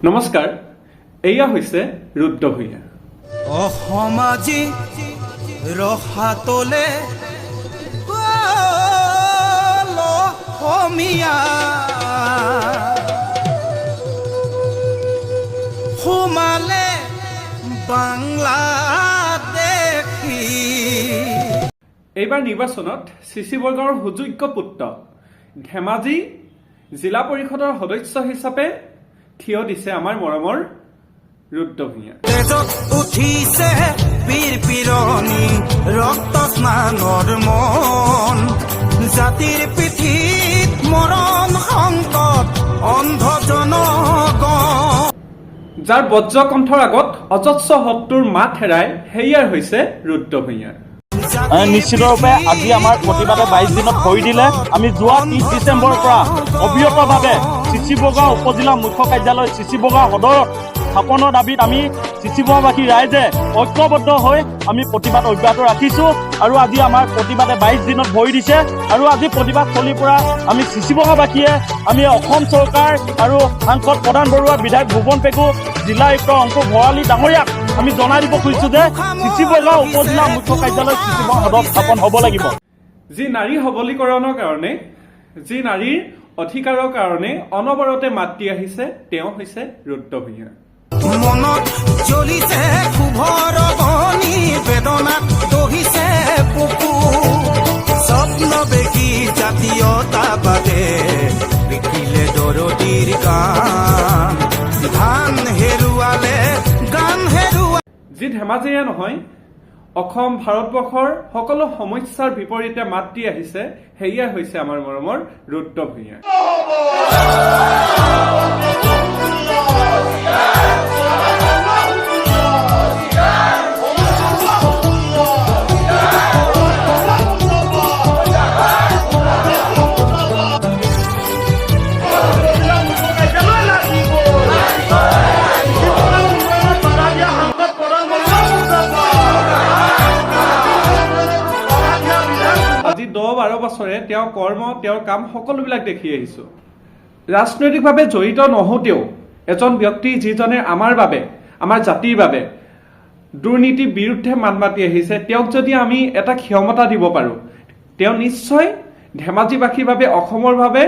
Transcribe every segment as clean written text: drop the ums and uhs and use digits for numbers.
নমস্কাৰ, এয়া হৈছে ৰুদ্ৰ ভূঞা। অসমাজি ৰহাতলে অসমীয়া সোমালে বাংলাদেশী। এইবাৰ নিৰ্বাচনত চিচি বৰগাঁৱৰ সুযোগ্য পুত্ৰ ধেমাজি জিলা পৰিষদৰ সদস্য হিচাপে থিয় দিছে আমাৰ মৰমৰ ৰুদ্ৰ ভূঞা। তেজত উঠিছে বীৰ পিৰণি ৰক্ত স্নানৰ মন, জাতিৰ পিঠিত মৰণ সংকট অন্ধ জনগণ, যাৰ বজ্ৰ কণ্ঠৰ আগত অজস্ৰ শত্ৰুৰ মাত হেৰাই হেৰিয়াৰ হৈছে ৰুদ্ৰ ভূঞা। নিশ্চিতৰূপে আজি আমাৰ প্ৰতিবাদে 22 দিনত ভৰি দিলে। আমি যোৱা 30 ডিচেম্বৰৰ পৰা অবিৰতভাৱে চিচি বৰগাঁও উপজিলা মুখ্য কাৰ্যালয় চিচি বৰগাঁও সদৰত স্থাপনৰ দাবীত আমি চিচি বৰগাঁওবাসী ৰাইজে ঐক্যবদ্ধ হৈ আমি প্ৰতিবাদ অব্যাহত ৰাখিছোঁ। আৰু আজি আমাৰ প্ৰতিবাদে 22 দিনত ভৰি দিছে। আৰু আজি প্ৰতিবাদ চলি পৰা আমি চিচি বৰগাঁওবাসীয়ে আমি অসম চৰকাৰ আৰু সাংসদ প্ৰধান বৰুৱা, বিধায়ক ভুৱন পেগু, জিলা আয়ুক্ত অংকুৰ ভৰালী ডাঙৰীয়াক আমি জনাই দিব খুজিছোঁ যে চিচি বৰগাঁও উপজিলা মুখ্য কাৰ্যালয় চিচি বৰগাঁও সদৰত স্থাপন হ'ব লাগিব। যি নাৰী সবলীকৰণৰ কাৰণে, যি নাৰীৰ অধিকাৰৰ কাৰণে অনবৰতে মাত দি আহিছে, তেওঁ হৈছে ৰুদ্ৰ ভূঞা। মনত জ্বলিছে শুভৰ বনি, বেদনাত দহিছে বুকু, স্বপ্ন বেশী জাতীয়তাবাদে বিকিলে দৰদীৰ গান, ধান হেৰুৱালে গান হেৰুৱা। যি ধেমাজিৰে নহয়, অসম ভাৰতবৰ্ষৰ সকলো সমস্যাৰ বিপৰীতে মাত দি আহিছে, সেয়া হৈছে আমাৰ মৰমৰ ৰুদ্ৰ ভূঞা। আজি 10-12 বছৰে তেওঁৰ কৰ্ম, তেওঁৰ কাম সকলোবিলাক দেখি আহিছোঁ। ৰাজনৈতিকভাৱে জড়িত নহওঁতেও এজন ব্যক্তি যিজনে আমাৰ বাবে, আমাৰ জাতিৰ বাবে দুৰ্নীতিৰ বিৰুদ্ধে মাত মাতি আহিছে, তেওঁক যদি আমি এটা ক্ষমতা দিব পাৰোঁ, তেওঁ নিশ্চয় ধেমাজিবাসীৰ বাবে, অসমৰ বাবে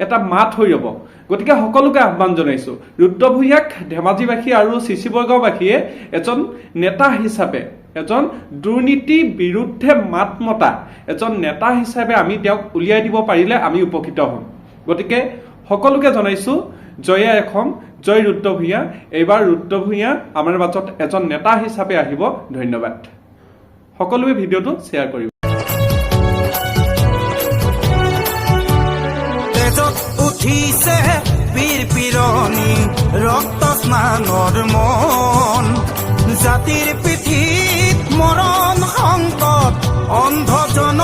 এটা মাত হৈ ৰ'ব। গতিকে সকলোকে আহ্বান জনাইছোঁ, ৰুদ্ৰ ভূঞাক ধেমাজিবাসী আৰু চিচি বৰগাঁওবাসীয়ে এজন নেতা হিচাপে, এজন দুৰ্নীতিৰ বিৰুদ্ধে মাত মতা এজন নেতা হিচাপে আমি তেওঁক উলিয়াই দিব পাৰিলে আমি উপকৃত হ'ম। গতিকে সকলোকে জনাইছোঁ, জয় অসম, জয় ৰুদ্ৰ ভূঞা। এইবাৰ ৰুদ্ৰ ভূঞা আমাৰ মাজত এজন নেতা হিচাপে আহিব। ধন্যবাদ। সকলোৱে ভিডিঅ'টো শ্বেয়াৰ কৰিব। তেজত উঠিছে বীৰ পিৰণি ৰক্ত স্নানৰ মন, জাতিৰ পিঠিত মৰণ সংকট অন্ধ জন